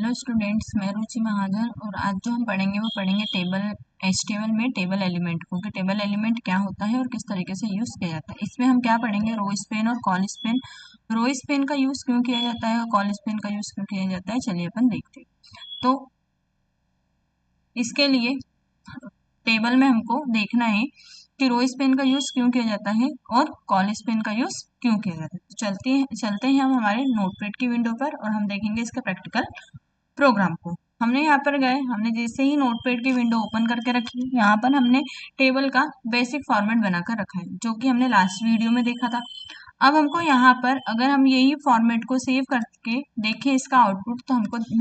Hello students, मैं रुचि महाजन और आज जो हम पढ़ेंगे वो पढ़ेंगे टेबल एचटीएमएल में टेबल एलिमेंट को कि टेबल एलिमेंट क्या होता है और किस तरीके से यूज किया जाता है। इसमें हम क्या पढ़ेंगे, रो स्पेन और कॉल स्पेन। रो स्पेन का यूज क्यों किया जाता है और कॉल स्पेन का यूज क्यों किया जाता है, चलिए अपन देखते हैं। तो इसके लिए टेबल में हमको देखना है कि रो स्पेन का यूज क्यों किया जाता है और कॉल स्पेन का यूज क्यों किया जाता है। तो चलते हैं हम हमारे नोटपैड की विंडो पर और हम देखेंगे इसका प्रैक्टिकल प्रोग्राम को। हमने यहाँ पर गए, हमने जैसे ही नोटपैड की विंडो ओपन करके रखी, यहाँ पर हमने टेबल का बेसिक फॉर्मेट बनाकर रखा है जो कि हमने लास्ट वीडियो में देखा था। अब हमको यहाँ पर अगर हम यही फॉर्मेट को सेव करके देखें इसका आउटपुट, तो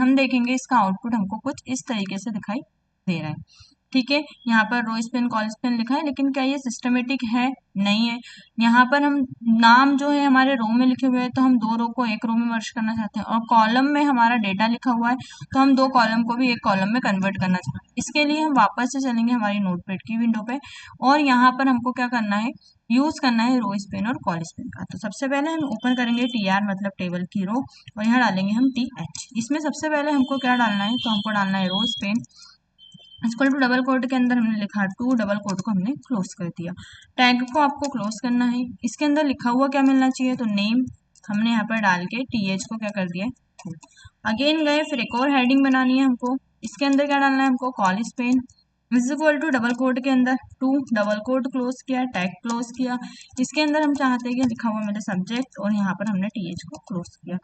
हम देखेंगे इसका आउटपुट हमको कुछ इस तरीके से दिखाई दे रहा है। ठीक है, यहाँ पर रो स्पेन कॉल स्पेन लिखा है, लेकिन क्या ये सिस्टमेटिक है? नहीं है। यहाँ पर हम नाम जो है हमारे रो में लिखे हुए हैं, तो हम दो रो को एक रो में मर्ज करना चाहते हैं, और कॉलम में हमारा डेटा लिखा हुआ है तो हम दो कॉलम को भी एक कॉलम में कन्वर्ट करना चाहते हैं। इसके लिए हम वापस से चलेंगे हमारी नोटपैड की विंडो पे और यहाँ पर हमको क्या करना है, यूज करना है रो स्पेन और कॉल स्पेन का। तो सबसे पहले हम ओपन करेंगे टीआर मतलब टेबल की रो और यहाँ डालेंगे हम टीएच। इसमें सबसे पहले हमको क्या डालना है, तो हमको डालना है rowspan equal to double quote के अंदर हमने लिखा टू, डबल कोट को हमने क्लोज कर दिया। टैग को आपको क्लोज करना है। इसके अंदर लिखा हुआ क्या मिलना चाहिए, तो नेम हमने यहाँ पर डाल के टीएच को क्या कर दिया, अगेन गए, फिर एक और हेडिंग बनानी है हमको। इसके अंदर क्या डालना है हमको, colspan is equal to double quote के अंदर टू, डबल कोट क्लोज किया, टैग क्लोज किया। इसके अंदर हम चाहते हैं कि लिखा हुआ मेरे सब्जेक्ट और यहाँ पर हमने टीएच को क्लोज किया।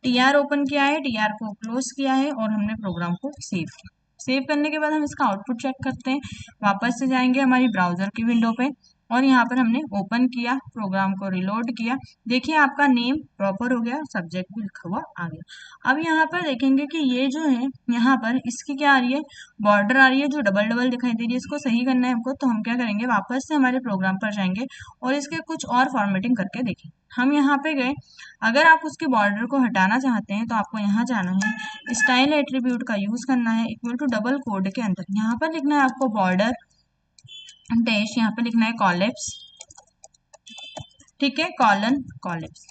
टीआर ओपन किया है, टीआर को क्लोज किया है और हमने प्रोग्राम को सेव किया। सेव करने के बाद हम इसका आउटपुट चेक करते हैं। वापस से जाएंगे हमारी ब्राउजर की विंडो पे और यहाँ पर हमने ओपन किया, प्रोग्राम को रिलोड किया। देखिए आपका नेम प्रॉपर हो गया, सब्जेक्ट भी लिखा हुआ आ गया। अब यहाँ पर देखेंगे कि ये जो है यहाँ पर इसकी क्या आ रही है, बॉर्डर आ रही है जो डबल डबल दिखाई दे रही है। इसको सही करना है हमको, तो हम क्या करेंगे, वापस से हमारे प्रोग्राम पर जाएंगे और इसके कुछ और फॉर्मेटिंग करके देखेंगे। हम यहाँ पे गए, अगर आप उसके बॉर्डर को हटाना चाहते हैं तो आपको यहाँ जाना है, स्टाइल एट्रीब्यूट का यूज करना है, इक्वल टू डबल कोड के अंदर यहाँ पर लिखना है आपको बॉर्डर डैश, यहाँ पे लिखना है कॉलेप्स, ठीक है, कॉलन कॉलेप्स।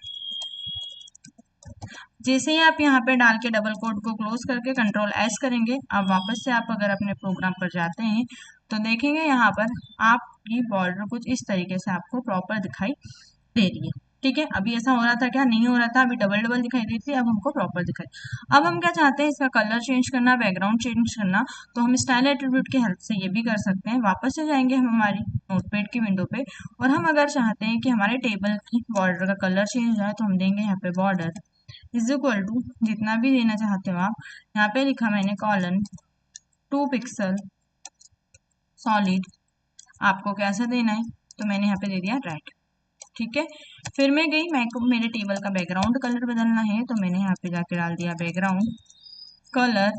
जैसे ही आप यहाँ पे डाल के डबल कोड को क्लोज करके कंट्रोल एस करेंगे, अब वापस से आप अगर अपने प्रोग्राम पर जाते हैं तो देखेंगे यहाँ पर आपकी बॉर्डर कुछ इस तरीके से आपको प्रॉपर दिखाई दे रही है। ठीक है, अभी ऐसा हो रहा था क्या, नहीं हो रहा था, अभी डबल डबल दिखाई देती थी, अब हमको प्रॉपर दिखाई। अब हम क्या चाहते हैं, इसका कलर चेंज करना, बैकग्राउंड चेंज करना, तो हम स्टाइल एट्रीब्यूट की हेल्प से ये भी कर सकते हैं। वापस से जाएंगे हम हमारी नोटपैड की विंडो पे और हम अगर चाहते हैं कि हमारे टेबल की बॉर्डर का कलर चेंज हो जाए, तो हम देंगे यहाँ पे बॉर्डर इज इक्वल टू जितना भी देना चाहते हो आप, यहाँ पे लिखा मैंने कॉलन 2 पिक्सल सॉलिड, आपको कैसा देना है, तो मैंने यहाँ पे दे दिया रेड। ठीक है, फिर मैं गई, मैं को मेरे टेबल का बैकग्राउंड कलर बदलना है, तो मैंने यहाँ पे जाके डाल दिया बैकग्राउंड कलर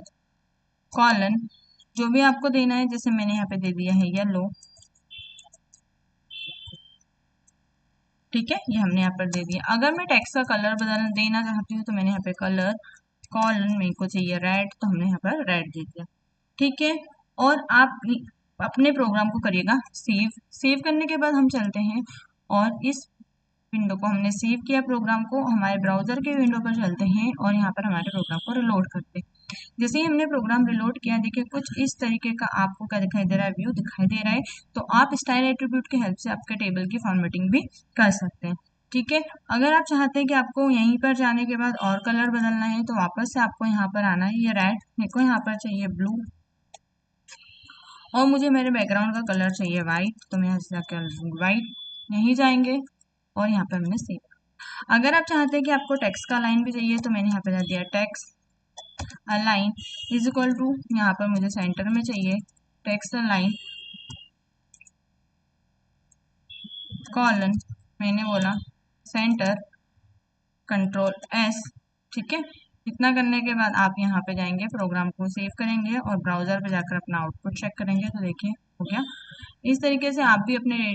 कॉलन जो भी आपको देना है, जैसे मैंने यहाँ पे दे दिया है येलो। ठीक है, ये हमने यहाँ पर दे दिया। अगर मैं टेक्स्ट का कलर बदल देना चाहती हूँ तो मैंने यहाँ पे कलर कॉलन, मेरे को चाहिए रेड, तो हमने यहाँ पर रेड दे दिया। ठीक है, और आप अपने प्रोग्राम को करिएगा सेव। सेव करने के बाद हम चलते हैं और इस विंडो को हमने सेव किया, प्रोग्राम को हमारे ब्राउजर के विंडो पर चलते हैं और यहाँ पर हमारे प्रोग्राम को रिलोड करते हैं। जैसे ही हमने प्रोग्राम रिलोड किया, देखिए कुछ इस तरीके का आपको क्या दिखाई दे रहा है, व्यू दिखाई दे रहा है। तो आप स्टाइल एट्रीब्यूट की हेल्प से आपके टेबल की फॉर्मेटिंग भी कर सकते हैं। ठीक है, अगर आप चाहते हैं कि आपको यहीं पर जाने के बाद और कलर बदलना है, तो वापस से आपको यहाँ पर आना है, ये रेड, मेरे को यहाँ पर चाहिए ब्लू और मुझे मेरे बैकग्राउंड का कलर चाहिए व्हाइट, तो मैं यहाँ से जाकर व्हाइट यहीं जाएंगे और यहाँ पर हमने सेव। अगर आप चाहते हैं कि आपको टेक्स्ट का लाइन भी चाहिए, तो मैंने यहाँ पे दिया text align is equal to, यहाँ पर मुझे सेंटर में चाहिए टेक्स्ट अलाइन कॉलन, मैंने बोला सेंटर, कंट्रोल एस। ठीक है, इतना करने के बाद आप यहाँ पे जाएंगे, प्रोग्राम को सेव करेंगे और ब्राउजर पे जाकर अपना आउटपुट चेक करेंगे, तो देखिए हो गया। इस तरीके से आप भी अपने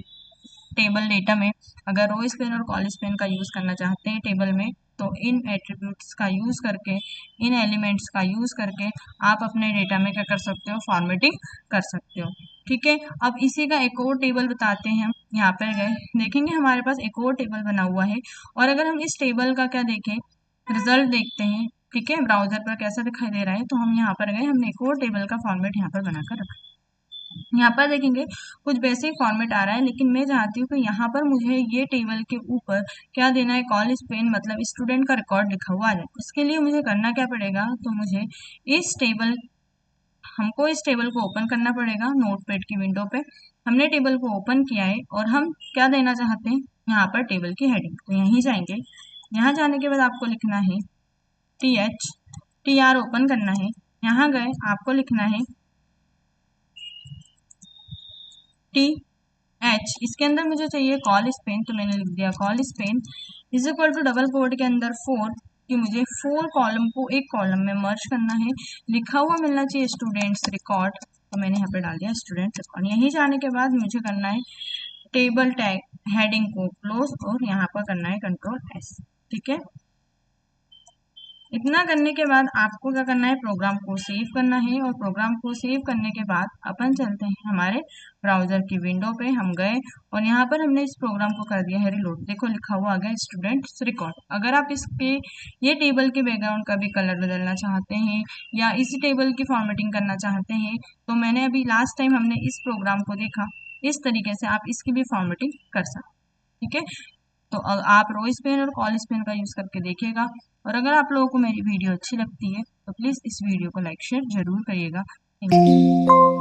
टेबल डेटा में अगर रो स्पेन और कॉल स्पेन का यूज करना चाहते हैं टेबल में, तो इन एट्रीब्यूट्स का यूज करके, इन एलिमेंट्स का यूज करके आप अपने डेटा में क्या कर सकते हो, फॉर्मेटिंग कर सकते हो। ठीक है, अब इसी का एक और टेबल बताते हैं। हम यहाँ पर गए, देखेंगे हमारे पास एक और टेबल बना हुआ है और अगर हम इस टेबल का क्या देखें, रिजल्ट देखते हैं, ठीक है, ब्राउजर पर कैसा दिखाई दे रहा है। तो हम यहाँ पर गए, हमने एक और टेबल का फॉर्मेट यहाँ पर बनाकर रखा। यहाँ पर देखेंगे कुछ बेसिक फॉर्मेट आ रहा है, लेकिन मैं चाहती हूँ कि यहाँ पर मुझे ये टेबल के ऊपर क्या देना है, कॉल स्पेन मतलब स्टूडेंट का रिकॉर्ड लिखा हुआ आ जाए। उसके लिए मुझे करना क्या पड़ेगा, तो मुझे हमको इस टेबल को ओपन करना पड़ेगा नोटपैड की विंडो पे। हमने टेबल को ओपन किया है और हम क्या देना चाहते हैं, यहाँ पर टेबल की हेडिंग। तो यहीं जाएंगे, यहाँ जाने के बाद आपको लिखना है TR ओपन करना है। यहाँ गए आपको लिखना है TH, इसके अंदर मुझे चाहिए कॉल स्पेन, तो मैंने लिख दिया colspan is equal to double quote के अंदर 4, कि मुझे 4 कॉलम को एक कॉलम में मर्ज करना है। लिखा हुआ मिलना चाहिए स्टूडेंट्स रिकॉर्ड, तो मैंने यहाँ पे डाल दिया स्टूडेंट रिकॉर्ड। यहीं जाने के बाद मुझे करना है टेबल टैग हेडिंग को क्लोज और यहाँ पर करना है Ctrl+S। ठीक है, इतना करने के बाद आपको क्या करना है, प्रोग्राम को सेव करना है। और प्रोग्राम को सेव करने के बाद अपन चलते हैं हमारे ब्राउजर की विंडो पे। हम गए और यहाँ पर हमने इस प्रोग्राम को कर दिया है रिलोड। देखो लिखा हुआ आ गया स्टूडेंट्स रिकॉर्ड। अगर आप इसके ये टेबल के बैकग्राउंड का भी कलर बदलना चाहते हैं या इसी टेबल की फॉर्मेटिंग करना चाहते हैं, तो मैंने अभी लास्ट टाइम हमने इस प्रोग्राम को देखा, इस तरीके से आप इसकी भी फॉर्मेटिंग कर सकते। ठीक है, तो आप रो स्पेन और कॉल स्पेन का यूज़ करके देखिएगा। और अगर आप लोगों को मेरी वीडियो अच्छी लगती है तो प्लीज़ इस वीडियो को लाइक शेयर जरूर करिएगा। Thank you.